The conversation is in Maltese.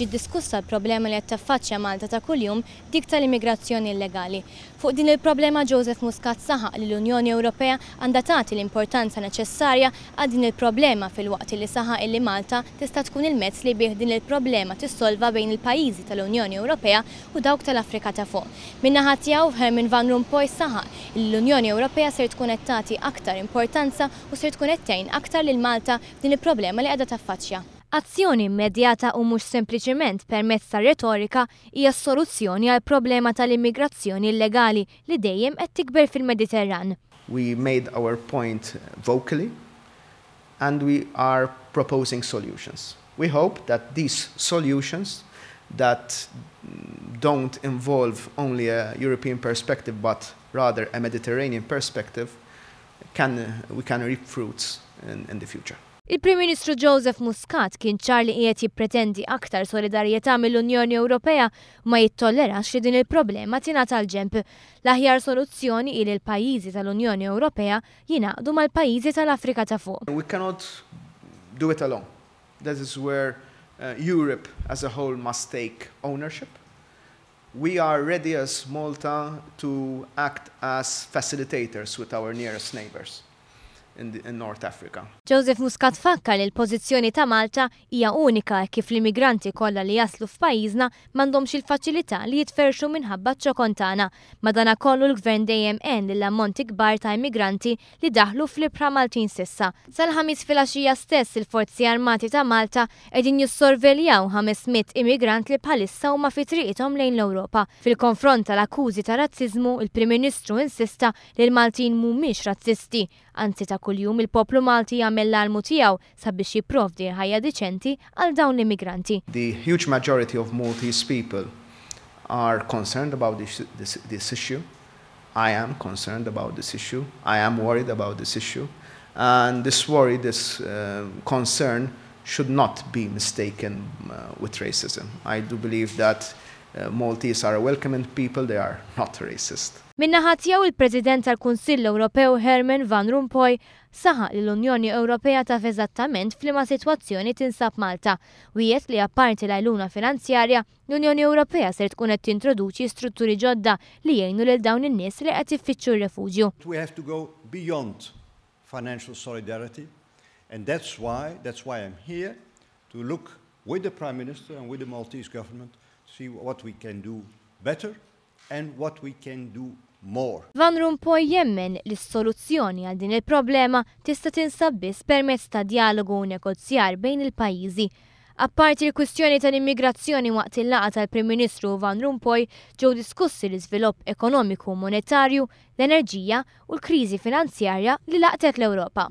ġiet diskussa l-problema li qed taffaċċja Malta ta' kuljum dik tal-immigrazzjoni illegali. Fuq din il-problema Joseph Muscat saħaq li l-Unjoni Ewropea għandha tagħti l-importanza neċessarja għal din il-problema fil-waqt li saħaq li Malta tista' tkun il-mezz li bih din il-problema tissolva bejn il-pajjiżi tal-Unjoni Ewropea u dawk tal-Afrika ta' fuq. Min-naħa tiegħu Herman Van Rompuy saħaq li l-Unjoni Ewropea ser tkun qed tagħti aktar importanza u ser tkun qed tgħin aktar lil Malta din il-problema li qiegħda taffaċċja. Azzjoni immedjata u mhux sempliċement permezz ta' retorika hija s-soluzzjoni għal problema tal-immigrazzjoni illegali li dejjem qed tikber fil-Mediterran. We made our point vocally and we are proposing solutions. We hope that these solutions that don't involve only a European perspective but rather a Mediterranean perspective we can reap fruits in the future. Il-Prim Ministru Joseph Muscat kien ċar li qiegħed jippretendi aktar solidarjetà mill-Unjoni Ewropea u ma jittollerax li din il-problema tingħata l-ġenb. L-aħjar soluzzjoni hi li l-pajjiżi tal-Unjoni Ewropea jingħaqdu mal-pajjiżi tal-Afrika ta' fuq. We cannot do it alone. That is where Europe as a whole must take ownership. We are ready as Malta to act as facilitators with our nearest neighbors in North Africa. Joseph Muscat fakkar li l-pożizzjoni ta' Malta hija unika kif l-immigranti kollha li jaslu f'pajjiżna m'għandhomx il-faċilità li jitferxu minħabba ċ-ċokontana. Madankollu l-Gvern dejjem għen lill-ammonti kbar ta' immigranti li daħlu fl-ibħra Maltin s'issa. Sal-ħamis filgħaxija stess il-Forzi Armati ta' Malta qegħdin jissorveljaw 500 immigrant li bħalissa huma fi triqithom lejn l-Ewropa. Fil-konfront tal-akkużi ta' razziżmu, il-Prim Ministru insista li l-Maltin mhumiex razzisti, anzi ta' kuljum il-poplu Malti jagħmel l-almu tiegħu sabiex jipprovdi ħajja diċenti għal dawn l-immigranti. The huge majority of Maltese people are concerned about this issue. I am concerned about this issue. I am worried about this issue. And this worry, this concern should not be mistaken with racism. I do believe that Maltese are a welcoming people, they are not racist. Min-naħa tiegħu il-President tal-Kunsill Ewropew Herman Van Rompuy saħaq li l-Unjoni Ewropea taf eżattament f'liema sitwazzjoni tinsab Malta u jgħid li apparti l-għajnuna finanzjarja l-Unjoni Ewropea ser tkun qed tintroduċi strutturi ġodda li jgħinu lil dawn in-nies li qed iffittxu r-refuġju. We have to go beyond financial solidarity and that's why I'm here to look with the Prime Minister and with the Maltese government to see what we can do better and what we can do more. Van Rompuy jemmen li s-soluzzjoni għal din il-problema tista' tinsab biss permezz ta' dialogu u negozjar bejn il-pajjiżi. Apparti l-kwistjoni tal-immigrazzjoni waqt il-laqgħa tal-Prim Ministru Van Rompuy ġew diskussi l-iżvilupp ekonomiku u monetarju, l-enerġija u l-kriżi finanzjarja li laqtet l-Ewropa.